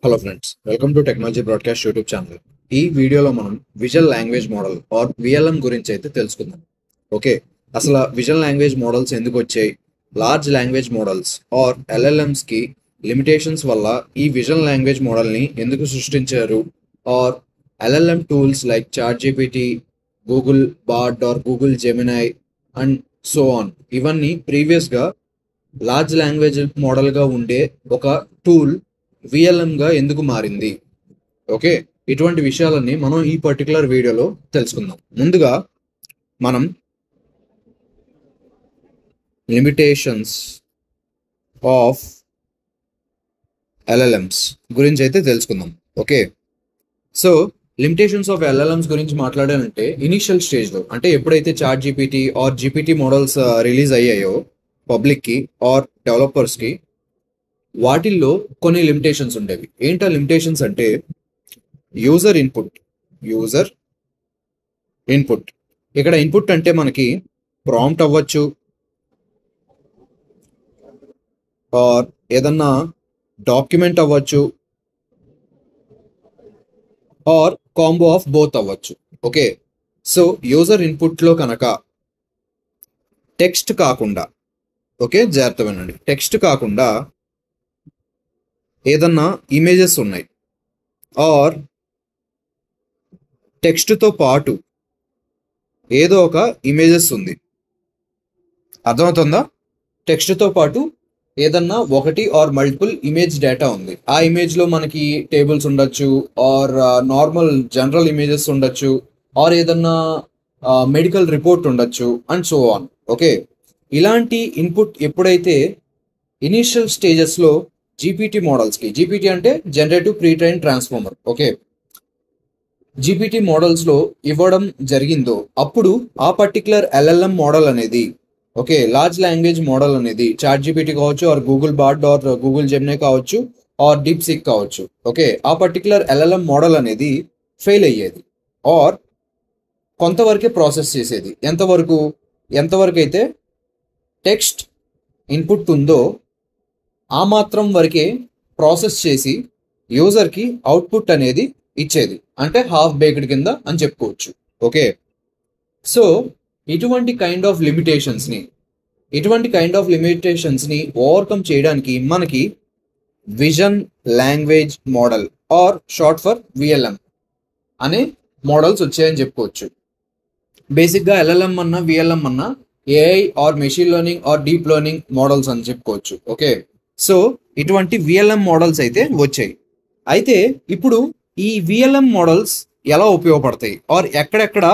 Hello friends, welcome to technology broadcast YouTube channel. ఈ వీడియోలో మనం విజువల్ లాంగ్వేజ్ మోడల్ ఆర్ విఎల్ఎం గురించి అయితే తెలుసుకుందాం. ఓకే, అసలు విజువల్ లాంగ్వేజ్ మోడల్స్ ఎందుకు వచ్చాయి, లార్జ్ లాంగ్వేజ్ మోడల్స్ ఆర్ ఎల్ఎల్ఎంస్కి లిమిటేషన్స్ వల్ల ఈ విజువల్ లాంగ్వేజ్ మోడల్ని ఎందుకు సృష్టించారు, or LLM tools like ChatGPT, Google Bard or Google Gemini and so on, ఇవన్నీ ప్రీవియస్గా లార్జ్ లాంగ్వేజ్ మోడల్గా ఉండే ఒక టూల్ విఎల్ఎంగా ఎందుకు మారింది. ఓకే, ఇటువంటి విషయాలన్నీ మనం ఈ పర్టికులర్ వీడియోలో తెలుసుకుందాం. ముందుగా మనం లిమిటేషన్స్ ఆఫ్ ఎల్ఎల్ఎంస్ గురించి అయితే తెలుసుకుందాం. Okay, so limitations of LLMs గురించి మాట్లాడాలంటే ఇనిషియల్ స్టేజ్లో, అంటే ఎప్పుడైతే ChatGPT or GPT models release అయ్యాయో పబ్లిక్కి ఆర్ డెవలపర్స్కి, వాటిల్లో కొన్ని లిమిటేషన్స్ ఉండేవి. ఏంటా లిమిటేషన్స్ అంటే యూజర్ ఇన్పుట్. ఇక్కడ ఇన్పుట్ అంటే మనకి ప్రాంప్ట్ అవ్వచ్చు, ఆర్ ఏదన్నా డాక్యుమెంట్ అవ్వచ్చు, ఆర్ కాంబో ఆఫ్ బోత్ అవ్వచ్చు. ఓకే, సో యూజర్ ఇన్పుట్లో కనుక టెక్స్ట్ కాకుండా, ఓకే జాగ్రత్త వినండి, టెక్స్ట్ కాకుండా ఏదన్నా ఇమేజెస్ ఉన్నాయి, ఆర్ టెక్స్ట్తో పాటు ఏదో ఒక ఇమేజెస్ ఉంది. అర్థమవుతుందా? టెక్స్ట్తో పాటు ఏదన్నా ఒకటి ఆర్ మల్టిపుల్ ఇమేజ్ డేటా ఉంది. ఆ ఇమేజ్లో మనకి టేబుల్స్ ఉండొచ్చు, ఆర్ నార్మల్ జనరల్ ఇమేజెస్ ఉండొచ్చు, ఆర్ ఏదన్నా మెడికల్ రిపోర్ట్ ఉండొచ్చు అండ్ సో ఆన్. ఓకే, ఇలాంటి ఇన్పుట్ ఎప్పుడైతే ఇనీషియల్ స్టేజెస్లో జీపీటీ మోడల్స్కి, జీపీటీ అంటే generative pre train transformer, okay, GPT మోడల్స్లో ఇవ్వడం జరిగిందో, అప్పుడు ఆ పర్టికులర్ ఎల్ఎల్ఎం మోడల్ అనేది, ఓకే, లార్జ్ లాంగ్వేజ్ మోడల్ అనేది చాట్ జీపీటీ కావచ్చు, or Google Bard or Google Gemini కావచ్చు, ఆర్ డీప్ సీక్ కావచ్చు. ఓకే, ఆ పర్టికులర్ ఎల్ఎల్ఎం మోడల్ అనేది ఫెయిల్ అయ్యేది, ఆర్ కొంతవరకే ప్రాసెస్ చేసేది. ఎంతవరకు అయితే టెక్స్ట్ ఇన్పుట్ ఉందో ఆ మాత్రం వరకే ప్రాసెస్ చేసి యూజర్కి అవుట్పుట్ అనేది ఇచ్చేది, అంటే హాఫ్ బేక్డ్ కింద అని చెప్పుకోవచ్చు. ఓకే, సో ఇటువంటి కైండ్ ఆఫ్ లిమిటేషన్స్ని ఓవర్కమ్ చేయడానికి మనకి vision language model or short for VLM అనే మోడల్స్ వచ్చాయని చెప్పుకోవచ్చు. బేసిక్గా ఎల్ఎల్ఎం అన్నా విఎల్ఎం అన్నా AI or machine learning or deep learning models అని చెప్పుకోవచ్చు. ఓకే, సో ఇటువంటి విఎల్ఎం మోడల్స్ అయితే వచ్చాయి. అయితే ఇప్పుడు ఈ విఎల్ఎం మోడల్స్ ఎలా ఉపయోగపడతాయి, ఆర్ ఎక్కడెక్కడ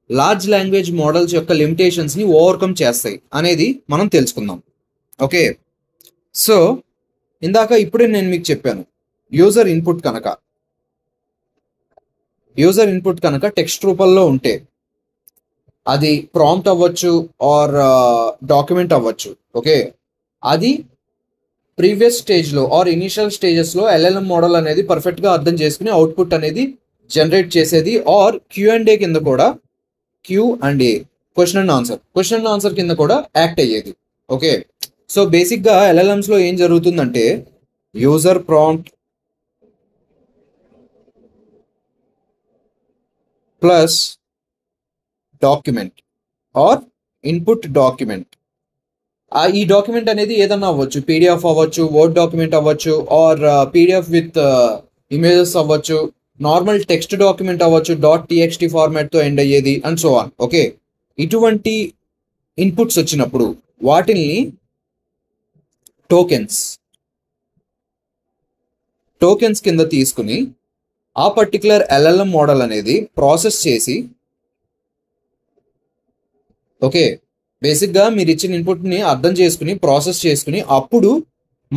లార్జ్ లాంగ్వేజ్ మోడల్స్ యొక్క లిమిటేషన్స్ని ఓవర్కమ్ చేస్తాయి అనేది మనం తెలుసుకుందాం. ఓకే, సో ఇప్పుడే నేను మీకు చెప్పాను, యూజర్ ఇన్పుట్ కనుక టెక్స్ట్ రూపంలో ఉంటే అది ప్రాంప్ట్ అవ్వచ్చు, ఆర్ డాక్యుమెంట్ అవ్వచ్చు. ఓకే, అది ప్రీవియస్ స్టేజ్లో ఆర్ ఇనిషియల్ స్టేజెస్లో ఎల్ఎల్ఎం మోడల్ అనేది పర్ఫెక్ట్గా అర్థం చేసుకుని అవుట్పుట్ అనేది జనరేట్ చేసేది, ఆర్ క్యూఎండ్ఏ కింద కూడా, క్వశ్చన్ అండ్ ఆన్సర్ కింద కూడా యాక్ట్ అయ్యేది. ఓకే, సో బేసిక్గా ఎల్ఎల్ఎంస్లో ఏం జరుగుతుందంటే user prompt plus document are input document. ఈ డాక్యుమెంట్ అనేది ఏదన్నా అవ్వచ్చు, పీడిఎఫ్ అవ్వచ్చు, వర్డ్ డాక్యుమెంట్ అవ్వచ్చు, ఆర్ పీడిఎఫ్ విత్ ఇమేజెస్ అవ్వచ్చు, నార్మల్ టెక్స్ట్ డాక్యుమెంట్ అవ్వచ్చు, .txt ఫార్మాట్తో ఎండ్ అయ్యేది అండ్ సో ఆన్. ఓకే, ఇటువంటి ఇన్పుట్స్ వచ్చినప్పుడు వాటిని టోకెన్స్ కింద తీసుకుని ఆ పర్టికులర్ ఎల్ఎల్ఎం మోడల్ అనేది ప్రాసెస్ చేసి, ఓకే, బేసిక్గా మీరు ఇచ్చిన ఇన్పుట్ని అర్థం చేసుకుని ప్రాసెస్ చేసుకుని అప్పుడు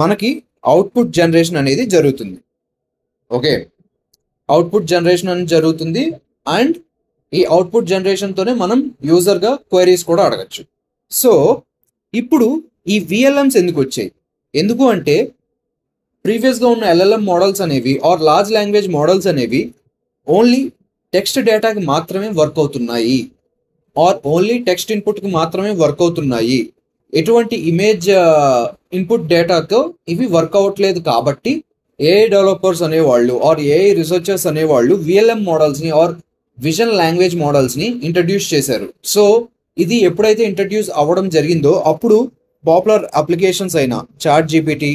మనకి అవుట్పుట్ జనరేషన్ అనేది జరుగుతుంది. ఓకే, అవుట్పుట్ జనరేషన్ అనేది జరుగుతుంది, అండ్ ఈ అవుట్పుట్ జనరేషన్తోనే మనం యూజర్గా క్వైరీస్ కూడా అడగచ్చు. సో ఇప్పుడు ఈ విఎల్ఎంస్ ఎందుకు వచ్చాయి, ఎందుకు అంటే ప్రీవియస్గా ఉన్న ఎల్ఎల్ఎం మోడల్స్ అనేవి ఆర్ లార్జ్ లాంగ్వేజ్ మోడల్స్ అనేవి ఓన్లీ టెక్స్ట్ డేటాకి మాత్రమే వర్క్ అవుతున్నాయి, ఆర్ ఓన్లీ టెక్స్ట్ ఇన్పుట్కి మాత్రమే వర్క్ అవుతున్నాయి. ఎటువంటి ఇమేజ్ ఇన్పుట్ డేటాతో ఇవి వర్క్ అవ్వట్లేదు. కాబట్టి ఏఐ డెవలపర్స్ అనేవాళ్ళు ఆర్ ఏఐ రీసెర్చర్స్ అనేవాళ్ళు విఎల్ఎం మోడల్స్ని ఆర్ విజన్ లాంగ్వేజ్ మోడల్స్ని ఇంట్రడ్యూస్ చేశారు. సో ఇది ఎప్పుడైతే ఇంట్రడ్యూస్ అవ్వడం జరిగిందో అప్పుడు పాపులర్ అప్లికేషన్స్ అయిన ChatGPT,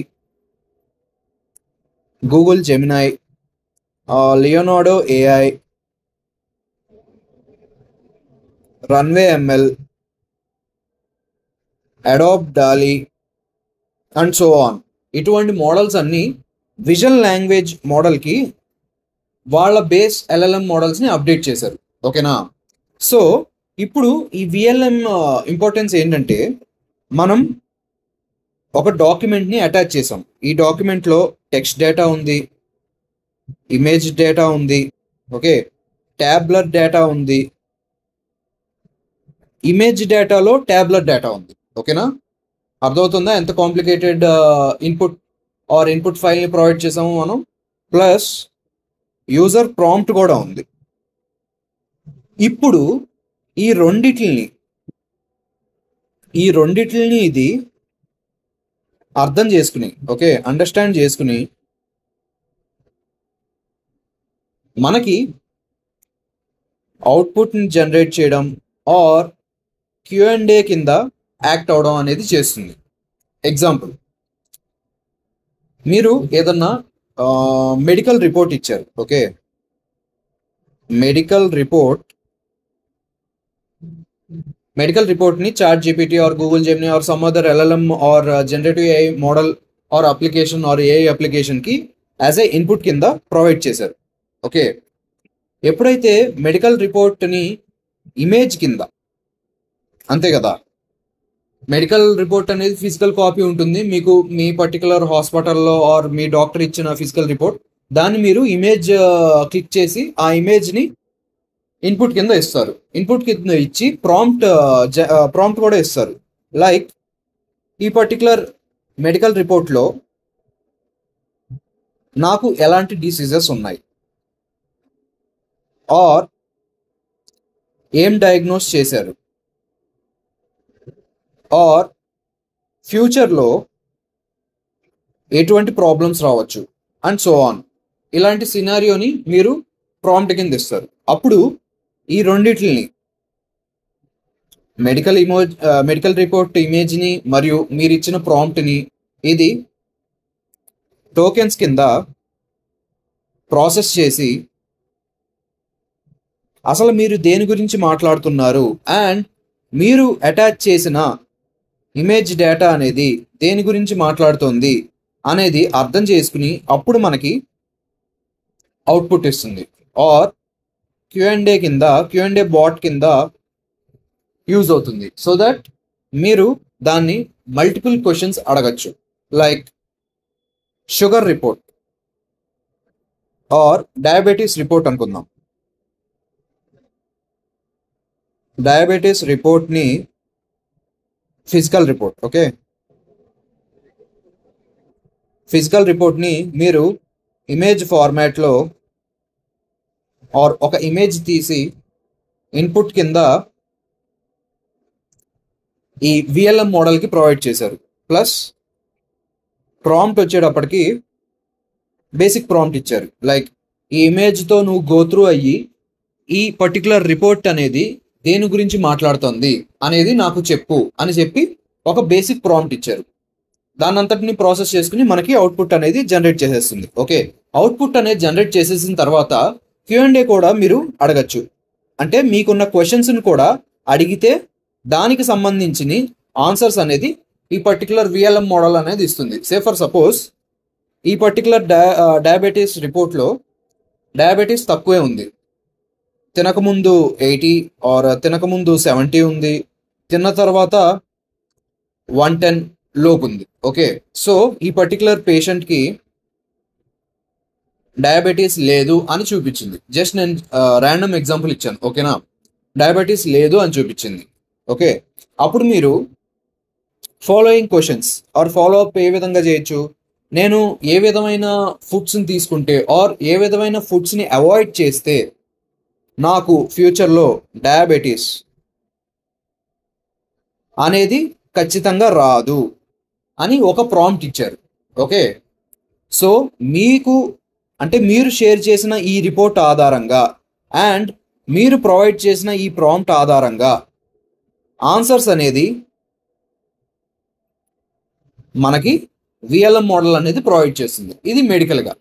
Google Gemini, Leonardo AI, Runway ML, Adobe Dalle and so on, ఇటువంటి మోడల్స్ అన్నీ విజన్ లాంగ్వేజ్ మోడల్కి వాళ్ళ బేస్ ఎల్ఎల్ఎం మోడల్స్ని అప్డేట్ చేశారు. ఓకేనా? సో ఇప్పుడు ఈ విఎల్ఎం ఇంపార్టెన్స్ ఏంటంటే, మనం ఒక డాక్యుమెంట్ని అటాచ్ చేసాం. ఈ డాక్యుమెంట్లో టెక్స్ట్ డేటా ఉంది, ఇమేజ్ డేటా ఉంది, ఓకే, ట్యాబ్లర్ డేటా ఉంది, ఇమేజ్ డేటాలో ట్యాబ్లర్ డేటా ఉంది. ఓకేనా? అర్థమవుతుందా ఎంత కాంప్లికేటెడ్ ఇన్పుట్ ఆర్ ఇన్పుట్ ఫైల్ని ప్రొవైడ్ చేసాము మనం? ప్లస్ యూజర్ ప్రాంప్ట్ కూడా ఉంది. ఇప్పుడు ఈ రెండిటిని ఇది అర్థం చేసుకుని, ఓకే, అండర్స్టాండ్ చేసుకుని మనకి అవుట్పుట్ని జనరేట్ చేయడం ఆర్ Q&A కింద యాక్ట్ అవడం అనేది చేస్తుంది. ఎగ్జాంపుల్, మీరు ఏదన్నా మెడికల్ రిపోర్ట్ ఇచ్చారు. ఓకే, మెడికల్ రిపోర్ట్ని ChatGPT or Google Gemini or some other LLM or generative AI model or application or AI అప్లికేషన్కి యాజ్ ఏ ఇన్పుట్ కింద ప్రొవైడ్ చేశారు. ఓకే, ఎప్పుడైతే మెడికల్ రిపోర్ట్ని ఇమేజ్ కింద, అంతే కదా, మెడికల్ రిపోర్ట్ అనేది ఫిజికల్ కాపీ ఉంటుంది మీకు, మీ పర్టికులర్ హాస్పిటల్లో ఆర్ మీ డాక్టర్ ఇచ్చిన ఫిజికల్ రిపోర్ట్, దాన్ని మీరు ఇమేజ్ క్లిక్ చేసి ఆ ఇమేజ్ని ఇన్పుట్ కింద ఇస్తారు. ఇన్పుట్ కింద ఇచ్చి ప్రాంప్ట్ కూడా ఇస్తారు. లైక్ ఈ పర్టికులర్ మెడికల్ రిపోర్ట్లో నాకు ఎలాంటి డిసీజెస్ ఉన్నాయి ఆర్ ఏం డయాగ్నోస్ చేశారు ఆర్ ఫ్యూచర్లో ఎటువంటి ప్రాబ్లమ్స్ రావచ్చు అండ్ సో ఆన్, ఇలాంటి సినారియోని మీరు ప్రాంప్ట్ కింద ఇస్తారు. అప్పుడు ఈ రెండిటిని మెడికల్ రిపోర్ట్ ఇమేజ్ని మరియు మీరు ఇచ్చిన ప్రాంప్ట్ని ఇది టోకెన్స్ కింద ప్రాసెస్ చేసి అసలు మీరు దేని గురించి మాట్లాడుతున్నారు అండ్ మీరు అటాచ్ చేసిన ఇమేజ్ డేటా అనేది దేని గురించి మాట్లాడుతోంది అనేది అర్థం చేసుకుని అప్పుడు మనకి అవుట్పుట్ ఇస్తుంది. ఆర్ Q&A బాట్ కింద యూజ్ అవుతుంది. సో దట్ మీరు దాన్ని మల్టిపుల్ క్వశ్చన్స్ అడగచ్చు. Like sugar report or diabetes report అనుకుందాం. డయాబెటీస్ రిపోర్ట్ని ఫిజికల్ రిపోర్ట్, ఓకే, ఫిజికల్ రిపోర్ట్ని మీరు ఇమేజ్ ఫార్మాట్లో ఆర్ ఒక ఇమేజ్ తీసి ఇన్పుట్ కింద ఈ విఎల్ఎం మోడల్కి ప్రొవైడ్ చేశారు. ప్లస్ ప్రాంప్ట్ వచ్చేటప్పటికి బేసిక్ ప్రాంప్ట్ ఇచ్చారు. లైక్ ఈ ఇమేజ్తో నువ్వు గోత్రూ అయ్యి ఈ పర్టికులర్ రిపోర్ట్ అనేది దేని గురించి మాట్లాడుతుంది అనేది నాకు చెప్పు అని చెప్పి ఒక బేసిక్ ప్రాంప్ట్ ఇచ్చారు. దాని అంతటిని ప్రాసెస్ చేసుకుని మనకి అవుట్పుట్ అనేది జనరేట్ చేసేస్తుంది. ఓకే, అవుట్పుట్ అనేది జనరేట్ చేసేసిన తర్వాత Q&A కూడా మీరు అడగచ్చు. అంటే మీకున్న క్వశ్చన్స్ని కూడా అడిగితే దానికి సంబంధించిన ఆన్సర్స్ అనేది ఈ పర్టికులర్ విఎల్ఎం మోడల్ అనేది ఇస్తుంది. సే ఫర్ సపోజ్ ఈ పర్టికులర్ డయాబెటీస్ రిపోర్ట్లో డయాబెటీస్ తక్కువే ఉంది, తినకముందు 80 ఆర్ తినకముందు 70 ఉంది, తిన్న తర్వాత 110 లోపు ఉంది. ఓకే, సో ఈ పర్టికులర్ పేషెంట్కి డయాబెటీస్ లేదు అని చూపించింది. జస్ట్ నేను ర్యాండమ్ ఎగ్జాంపుల్ ఇచ్చాను. ఓకేనా, డయాబెటీస్ లేదు అని చూపించింది. ఓకే, అప్పుడు మీరు following questions or follow up ఏ విధంగా చేయొచ్చు? నేను ఏ విధమైన ఫుడ్స్ని తీసుకుంటే ఆర్ ఏ విధమైన ఫుడ్స్ని అవాయిడ్ చేస్తే నాకు ఫ్యూచర్లో డయాబెటీస్ అనేది ఖచ్చితంగా రాదు అని ఒక ప్రాంప్ట్ ఇచ్చారు. ఓకే, సో మీకు అంటే మీరు షేర్ చేసిన ఈ రిపోర్ట్ ఆధారంగా అండ్ మీరు ప్రొవైడ్ చేసిన ఈ ప్రాంప్ట్ ఆధారంగా ఆన్సర్స్ అనేది మనకి విఎల్ఎం మోడల్ అనేది ప్రొవైడ్ చేస్తుంది. ఇది మెడికల్గా.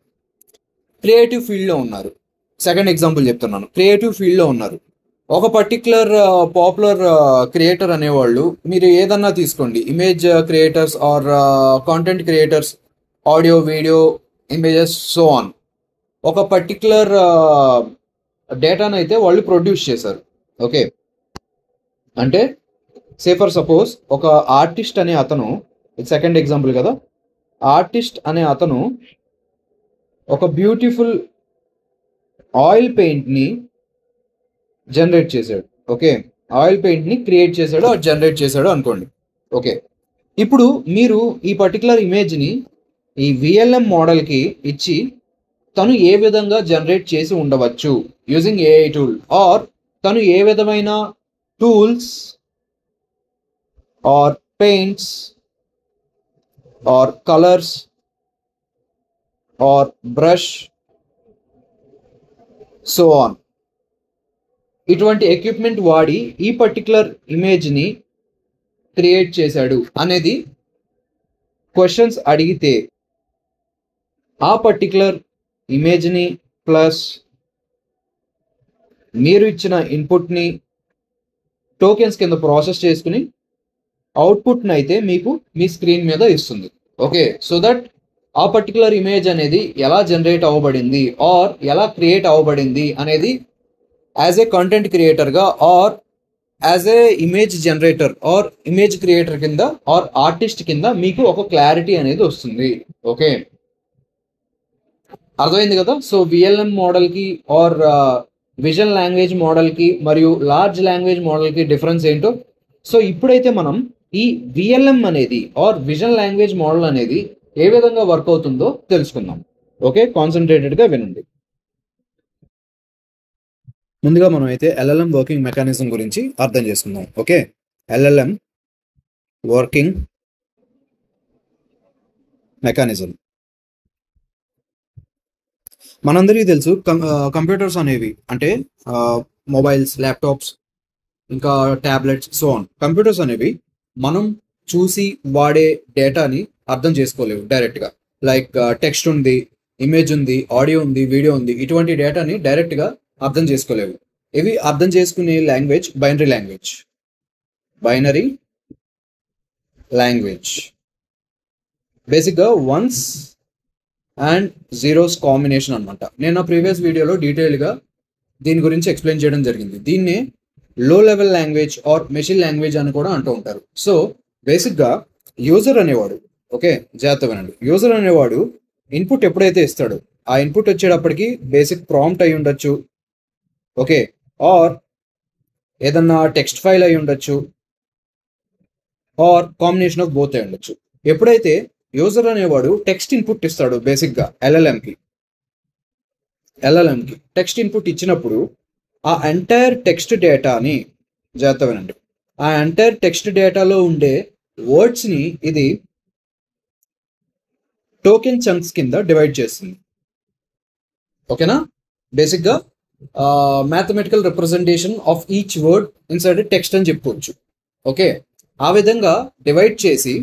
క్రియేటివ్ ఫీల్డ్లో ఉన్నారు. సెకండ్ ఎగ్జాంపుల్ చెప్తున్నాను. క్రియేటివ్ ఫీల్డ్లో ఉన్నారు. ఒక పర్టిక్యులర్ పాపులర్ క్రియేటర్ అనేవాళ్ళు, మీరు ఏదన్నా తీసుకోండి, image creators or content creators, audio, video, images, so on. ఒక పర్టిక్యులర్ డేటాను అయితే వాళ్ళు ప్రొడ్యూస్ చేశారు. ఓకే, అంటే సే ఫర్ సపోజ్ ఒక ఆర్టిస్ట్ అనే అతను, ఇది సెకండ్ ఎగ్జాంపుల్ కదా, ఆర్టిస్ట్ అనే అతను ఒక బ్యూటిఫుల్ ఆయిల్ పెయింట్ని జనరేట్ చేశాడు. ఓకే, ఆయిల్ పెయింట్ని క్రియేట్ చేశాడు ఆర్ జనరేట్ చేశాడు అనుకోండి. ఓకే, ఇప్పుడు మీరు ఈ పర్టికులర్ ఇమేజ్ని ఈ విఎల్ఎం మోడల్కి ఇచ్చి తను ఏ విధంగా జనరేట్ చేసి ఉండవచ్చు యూజింగ్ ఏఐ టూల్, ఆర్ తను ఏ విధమైన tools or paints or colours or brush, so on, ఇటువంటి ఎక్విప్మెంట్ వాడి ఈ పర్టికులర్ ఇమేజ్ని క్రియేట్ చేశాడు అనేది క్వశ్చన్స్ అడిగితే ఆ పర్టికులర్ ఇమేజ్ని ప్లస్ మీరు ఇచ్చిన ఇన్పుట్ని టోకెన్స్ కింద ప్రాసెస్ చేసుకుని అవుట్పుట్ని అయితే మీకు మీ స్క్రీన్ మీద ఇస్తుంది. ఓకే, సో దట్ ఆ పర్టికులర్ ఇమేజ్ అనేది ఎలా జనరేట్ అవ్వబడింది ఆర్ ఎలా క్రియేట్ అవ్వబడింది అనేది యాజ్ ఏ కంటెంట్ క్రియేటర్గా or as a image generator or image creator కింద ఆర్ ఆర్టిస్ట్ కింద మీకు ఒక క్లారిటీ అనేది వస్తుంది. ఓకే, అర్థమైంది కదా. సో విఎల్ఎం మోడల్కి ఆర్ విజన్ లాంగ్వేజ్ మోడల్కి మరియు లార్జ్ లాంగ్వేజ్ మోడల్కి డిఫరెన్స్ ఏంటో, సో ఇప్పుడైతే మనం ఈ విఎల్ఎం అనేది ఆర్ విజన్ లాంగ్వేజ్ మోడల్ అనేది ఏ విధంగా వర్క్ అవుతుందో తెలుసుకుందాం. ఓకే, కాన్సన్ట్రేటెడ్గా వినండి. ముందుగా మనం అయితే ఎల్ఎల్ఎం వర్కింగ్ మెకానిజం గురించి అర్థం చేసుకుందాం. ఓకే, ఎల్ఎల్ఎం వర్కింగ్ మెకానిజం మనందరికీ తెలుసు. కంప్యూటర్స్ అనేవి అంటే మొబైల్స్, ల్యాప్టాప్స్, ఇంకా ట్యాబ్లెట్స్, సో ఆన్. కంప్యూటర్స్ అనేవి మనం చూసి వాడే డేటాని అర్థం చేసుకోలేవు డైరెక్ట్గా. లైక్ టెక్స్ట్ ఉంది, ఇమేజ్ ఉంది, ఆడియో ఉంది, వీడియో ఉంది, ఇటువంటి డేటాని డైరెక్ట్గా అర్థం చేసుకోలేవు. ఇవి అర్థం చేసుకునే language binary language. Binary language బేసిక్గా వన్స్ అండ్ జీరోస్ కాంబినేషన్ అనమాట. నేను నా ప్రీవియస్ వీడియోలో డీటెయిల్గా దీని గురించి ఎక్స్ప్లెయిన్ చేయడం జరిగింది. దీన్నే low level language or machine language అని కూడా అంటూ ఉంటారు. సో బేసిక్గా యూజర్ అనేవాడు, ఓకే జాగ్రత్త వినండి, యూజర్ అనేవాడు ఇన్పుట్ ఎప్పుడైతే ఇస్తాడో ఆ ఇన్పుట్ వచ్చేటప్పటికి బేసిక్ ప్రాంప్ట్ అయి ఉండొచ్చు, ఓకే, ఆర్ ఏదన్నా టెక్స్ట్ ఫైల్ అయి ఉండొచ్చు, ఆర్ కాంబినేషన్ ఆఫ్ బోత్ అయి ఉండొచ్చు. ఎప్పుడైతే యూజర్ అనేవాడు టెక్స్ట్ ఇన్పుట్ ఇస్తాడు బేసిక్గా ఎల్ఎల్ఎంకి టెక్స్ట్ ఇన్పుట్ ఇచ్చినప్పుడు ఆ ఎంటైర్ టెక్స్ట్ డేటాని, జాగ్రత్త వినండి, ఆ ఎంటైర్ టెక్స్ట్ డేటాలో ఉండే వర్డ్స్ని ఇది టోకెన్ చంక్స్ కింద డివైడ్ చేస్తుంది. ఓకేనా, బేసిక్గా mathematical representation of each word inside text అని చెప్పుకోవచ్చు. ఓకే, ఆ విధంగా డివైడ్ చేసి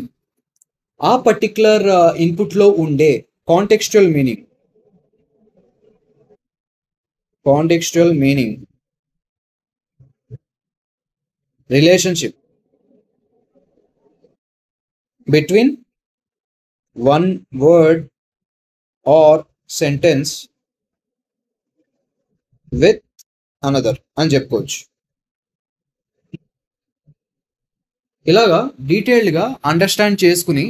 ఆ పర్టిక్యులర్ ఇన్పుట్లో ఉండే contextual meaning relationship between one word or sentence with another అని చెప్పుకోవచ్చు. ఇలాగా డీటెయిల్డ్గా అండర్స్టాండ్ చేసుకుని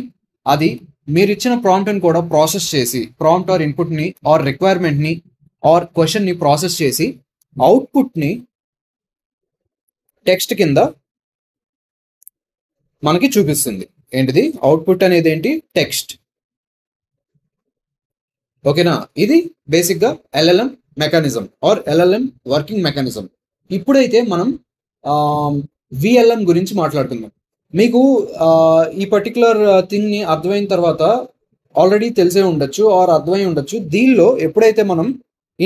అది మీరు ఇచ్చిన ప్రాంప్ట్ని కూడా ప్రాసెస్ చేసి, ప్రాంప్ట్ ఆర్ ఇన్పుట్ని ఆర్ రిక్వైర్మెంట్ని ఆర్ క్వశ్చన్ని ప్రాసెస్ చేసి అవుట్పుట్ని టెక్స్ట్ కింద మనకి చూపిస్తుంది. ఏంటిది అవుట్పుట్ అనేది? ఏంటి? టెక్స్ట్. ఓకేనా, ఇది బేసిక్గా LLM mechanism are LLM working mechanism. ఇప్పుడైతే మనం విఎల్ఎం గురించి మాట్లాడుకుందాం. మీకు ఈ పర్టికులర్ థింగ్ని అర్థమైన తర్వాత ఆల్రెడీ తెలిసే ఉండొచ్చు ఆర్ అర్థమై ఉండొచ్చు. దీనిలో ఎప్పుడైతే మనం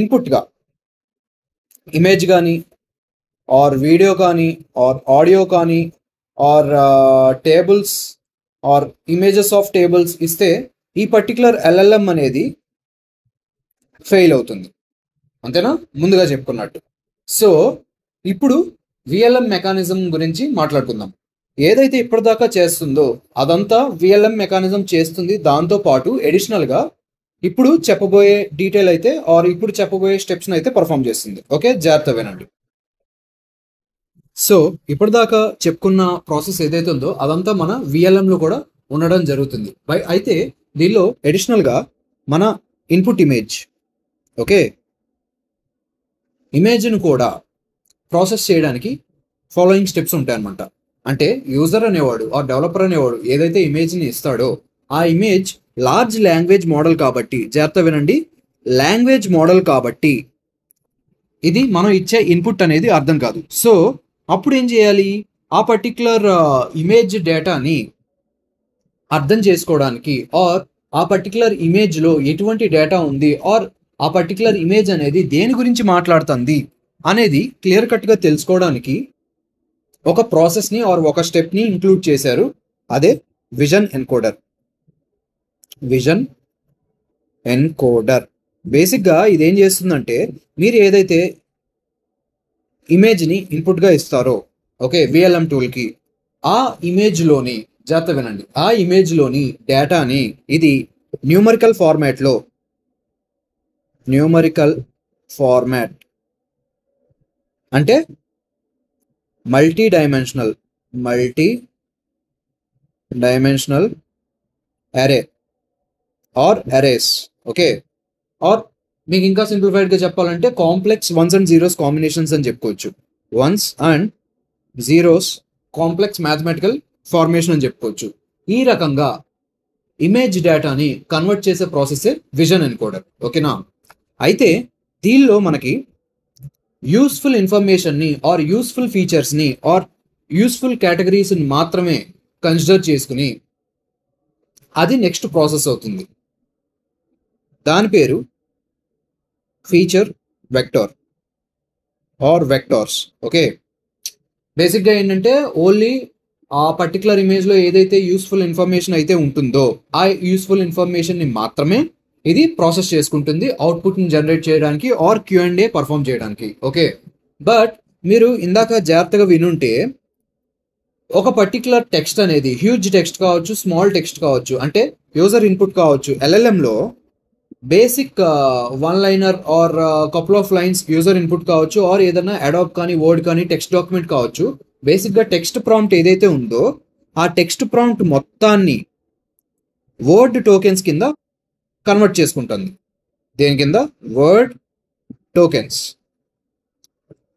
ఇన్పుట్గా ఇమేజ్ కానీ ఆర్ వీడియో కానీ ఆర్ ఆడియో కానీ or tables or images of tables ఇస్తే ఈ పర్టికులర్ ఎల్ఎల్ఎం అనేది ఫెయిల్ అవుతుంది. అంతేనా, ముందుగా చెప్పుకున్నట్టు. సో ఇప్పుడు విఎల్ఎం మెకానిజం గురించి మాట్లాడుకుందాం. ఏదైతే ఇప్పటిదాకా చేస్తుందో అదంతా విఎల్ఎం మెకానిజం చేస్తుంది. దాంతోపాటు అడిషనల్గా ఇప్పుడు చెప్పబోయే డీటెయిల్ అయితే ఆర్ ఇప్పుడు చెప్పబోయే స్టెప్స్ అయితే పర్ఫామ్ చేస్తుంది. ఓకే, జాగ్రత్త వినండి. సో ఇప్పటిదాకా చెప్పుకున్న ప్రాసెస్ ఏదైతే ఉందో అదంతా మన విఎల్ఎంలో కూడా ఉండడం జరుగుతుంది. అయితే దీనిలో అడిషనల్గా మన ఇన్పుట్ ఇమేజ్, ఓకే, ఇమేజ్ను కూడా ప్రాసెస్ చేయడానికి ఫాలోయింగ్ స్టెప్స్ ఉంటాయి అన్నమాట. అంటే యూజర్ అనేవాడు ఆ డెవలపర్ అనేవాడు ఏదైతే ఇమేజ్ని ఇస్తాడో ఆ ఇమేజ్ లార్జ్ లాంగ్వేజ్ మోడల్ కాబట్టి, జాగ్రత్త వినండి, లాంగ్వేజ్ మోడల్ కాబట్టి ఇది మనం ఇచ్చే ఇన్పుట్ అనేది అర్థం కాదు. సో అప్పుడు ఏం చేయాలి, ఆ పర్టిక్యులర్ ఇమేజ్ డేటాని అర్థం చేసుకోవడానికి ఆర్ ఆ పర్టికులర్ ఇమేజ్లో ఎటువంటి డేటా ఉంది ఆర్ ఆ పర్టికులర్ ఇమేజ్ అనేది దేని గురించి మాట్లాడుతుంది అనేది క్లియర్ కట్గా తెలుసుకోవడానికి ఒక ప్రాసెస్ని ఆర్ ఒక స్టెప్ని ఇంక్లూడ్ చేశారు. అదే విజన్ ఎన్కోడర్. విజన్ ఎన్కోడర్ బేసిక్గా ఇదేం చేస్తుందంటే, మీరు ఏదైతే ఇమేజ్ని ఇన్పుట్గా ఇస్తారో, ఓకే, విఎల్ఎం టూల్కి, ఆ ఇమేజ్లోని, జాగ్రత్త వినండి, ఆ ఇమేజ్లోని డేటాని ఇది న్యూమరికల్ ఫార్మాట్ అంటే multi dimensional array or arrays, okay, or మీకు ఇంకా సింప్లిఫైడ్గా చెప్పాలంటే complex ones and zeros combinations అని చెప్పుకోవచ్చు. Ones and zeros complex mathematical formation అని చెప్పుకోవచ్చు. ఈ రకంగా ఇమేజ్ డేటాని కన్వర్ట్ చేసే ప్రాసెసే విజన్ ఎన్కోడర్, ఓకేనా. అయితే దీనిలో మనకి యూస్ఫుల్ ఇన్ఫర్మేషన్ని ఆర్ యూస్ఫుల్ ఫీచర్స్ని ఆర్ యూస్ఫుల్ కేటగిరీస్ని మాత్రమే కన్సిడర్ చేసుకుని అది నెక్స్ట్ ప్రాసెస్ అవుతుంది. దాని పేరు feature vector or vectors, okay. బేసిక్గా ఏంటంటే ఓన్లీ ఆ పర్టికులర్ ఇమేజ్లో ఏదైతే యూస్ఫుల్ ఇన్ఫర్మేషన్ అయితే ఉంటుందో ఆ యూస్ఫుల్ ఇన్ఫర్మేషన్ని మాత్రమే ఇది ప్రాసెస్ చేసుకుంటుంది అవుట్పుట్ని జనరేట్ చేయడానికి ఆర్ Q&A పర్ఫామ్ చేయడానికి, ఓకే. బట్ మీరు ఇందాక జాగ్రత్తగా వినుంటే ఒక పర్టికులర్ టెక్స్ట్ అనేది హ్యూజ్ టెక్స్ట్ కావచ్చు, స్మాల్ టెక్స్ట్ కావచ్చు, అంటే యూజర్ ఇన్పుట్ కావచ్చు. ఎల్ఎల్ఎంలో basic one liner or couple of lines user input కావచ్చు ఆర్ ఏదైనా అడాప్ కానీ వర్డ్ కానీ టెక్స్ట్ డాక్యుమెంట్ కావచ్చు. బేసిక్గా టెక్స్ట్ ప్రాంప్ట్ ఏదైతే ఉందో ఆ టెక్స్ట్ ప్రాంప్ట్ మొత్తాన్ని వర్డ్ టోకెన్స్ కింద కన్వర్ట్ చేసుకుంటుంది. దేని కింద? Word tokens.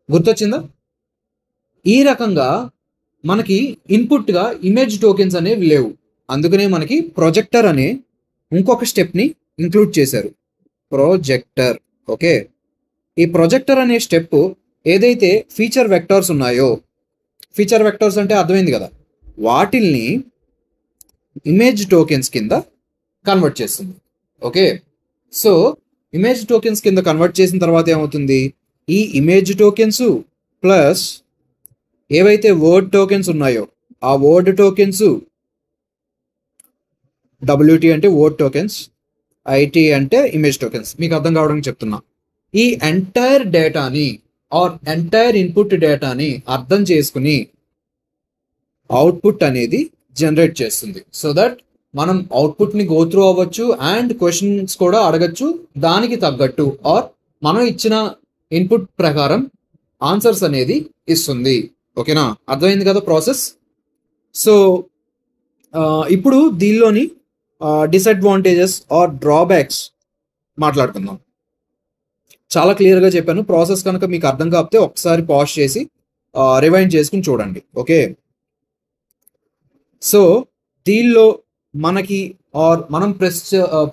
గుర్తొచ్చిందా? ఈ రకంగా మనకి ఇన్పుట్గా ఇమేజ్ టోకెన్స్ అనేవి లేవు. అందుకనే మనకి ప్రొజెక్టర్ అనే ఇంకొక స్టెప్ని ఇంక్లూడ్ చేశారు. Projector, okay. ఈ ప్రొజెక్టర్ అనే స్టెప్ ఏదైతే ఫీచర్ వెక్టార్స్ ఉన్నాయో, ఫీచర్ వెక్టార్స్ అంటే అర్థమైంది కదా, వాటిల్ని ఇమేజ్ టోకెన్స్ కింద కన్వర్ట్ చేస్తుంది, ఓకే. సో ఇమేజ్ టోకెన్స్ కింద కన్వర్ట్ చేసిన తర్వాత ఏమవుతుంది, ఈ ఇమేజ్ టోకెన్స్ ప్లస్ ఏవైతే వర్డ్ టోకెన్స్ ఉన్నాయో ఆ వర్డ్ టోకెన్స్, WT అంటే వర్డ్ టోకెన్స్, IT అంటే ఇమేజ్ టోకెన్స్, మీకు అర్థం కావడానికి చెప్తున్నా. ఈ ఎంటైర్ డేటాని ఆర్ ఎంటైర్ ఇన్పుట్ డేటాని అర్థం చేసుకుని అవుట్పుట్ అనేది జనరేట్ చేస్తుంది. సో దట్ మనం అవుట్పుట్ని గో త్రూ అవ్వచ్చు అండ్ క్వశ్చన్స్ కూడా అడగచ్చు దానికి తగ్గట్టు, ఆర్ మనం ఇచ్చిన ఇన్పుట్ ప్రకారం ఆన్సర్స్ అనేది ఇస్తుంది, ఓకేనా. అర్థమైంది కదా ప్రాసెస్. సో ఇప్పుడు దీనిలోని డిసడ్వాంటేజెస్ ఆర్ డ్రాబ్యాక్స్ మాట్లాడుకుందాం. చాలా క్లియర్గా చెప్పాను. ప్రాసెస్ కనుక మీకు అర్థం కాకపోతే ఒకసారి పాజ్ చేసి రివైండ్ చేసుకుని చూడండి, ఓకే. సో దీనిలో మనకి ఆర్ మనం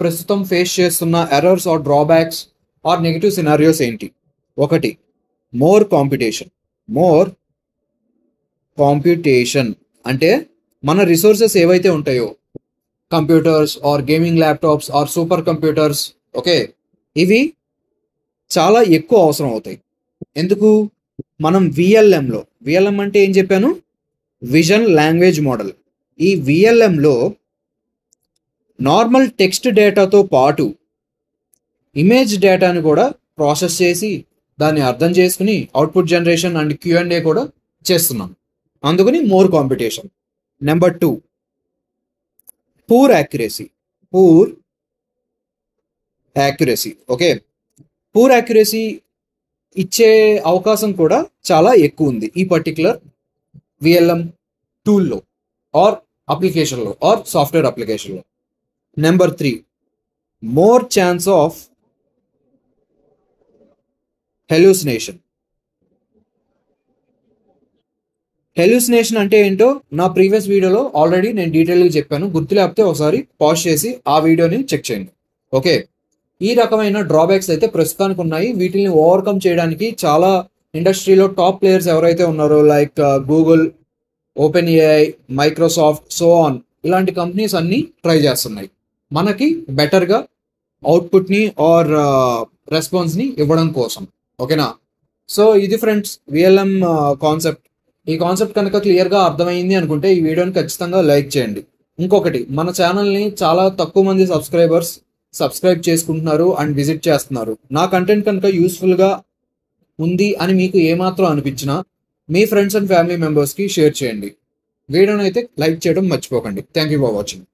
ప్రస్తుతం ఫేస్ చేస్తున్న errors or drawbacks or negative scenarios ఏంటి? ఒకటి, మోర్ కాంపిటీషన్ అంటే మన రిసోర్సెస్ ఏవైతే ఉంటాయో computers or gaming laptops or super computers. Okay, ఇవి చాలా ఎక్కువ అవసరం అవుతాయి. ఎందుకు? మనం విఎల్ఎం అంటే ఏం చెప్పాను? Vision language model. ఈ విఎల్ఎంలో నార్మల్ టెక్స్ట్ డేటాతో పాటు ఇమేజ్ డేటాని కూడా ప్రాసెస్ చేసి దాన్ని అర్థం చేసుకుని అవుట్పుట్ జనరేషన్ అండ్ Q&A కూడా చేస్తున్నాం. అందుకని more competition. Number 2, poor accuracy. Okay, poor accuracy ఇచ్చే అవకాశం కూడా చాలా ఎక్కువ ఉంది ఈ పర్టికులర్ విఎల్ఎం టూల్లో ఆర్ అప్లికేషన్లో ఆర్ సాఫ్ట్వేర్ అప్లికేషన్లో. Number 3, more chance of hallucination. Hallucination అంటే ఏంటో నా ప్రీవియస్ వీడియోలో ఆల్రెడీ నేను డీటెయిల్గా చెప్పాను. గుర్తు లేకపోతే ఒకసారి పాజ్ చేసి ఆ వీడియోని చెక్ చేయండి. ఓకే, ఈ రకమైన డ్రాబ్యాక్స్ అయితే ప్రస్తుతానికి ఉన్నాయి. వీటిని ఓవర్కమ్ చేయడానికి చాలా ఇండస్ట్రీలో టాప్ ప్లేయర్స్ ఎవరైతే ఉన్నారో like Google, open AI, Microsoft, so on, ఇలాంటి కంపెనీస్ అన్నీ ట్రై చేస్తున్నాయి మనకి బెటర్గా అవుట్పుట్ని ఆర్ రెస్పాన్స్ని ఇవ్వడం కోసం. ఓకేనా? సో ఇది ఫ్రెండ్స్ విఎల్ఎం కాన్సెప్ట్. ఈ కాన్సెప్ట్ కనుక క్లియర్గా అర్థమైంది అనుకుంటే ఈ వీడియోని ఖచ్చితంగా లైక్ చేయండి. ఇంకొకటి, మన ఛానల్ని చాలా తక్కువ మంది సబ్స్క్రైబ్ చేసుకుంటున్నారు అండ్ విజిట్ చేస్తున్నారు. నా కంటెంట్ కనుక యూస్ఫుల్గా ఉంది అని మీకు ఏమాత్రం అనిపించినా మీ ఫ్రెండ్స్ అండ్ ఫ్యామిలీ మెంబర్స్కి షేర్ చేయండి. వీడియోని అయితే లైక్ చేయడం మర్చిపోకండి. Thank you for watching.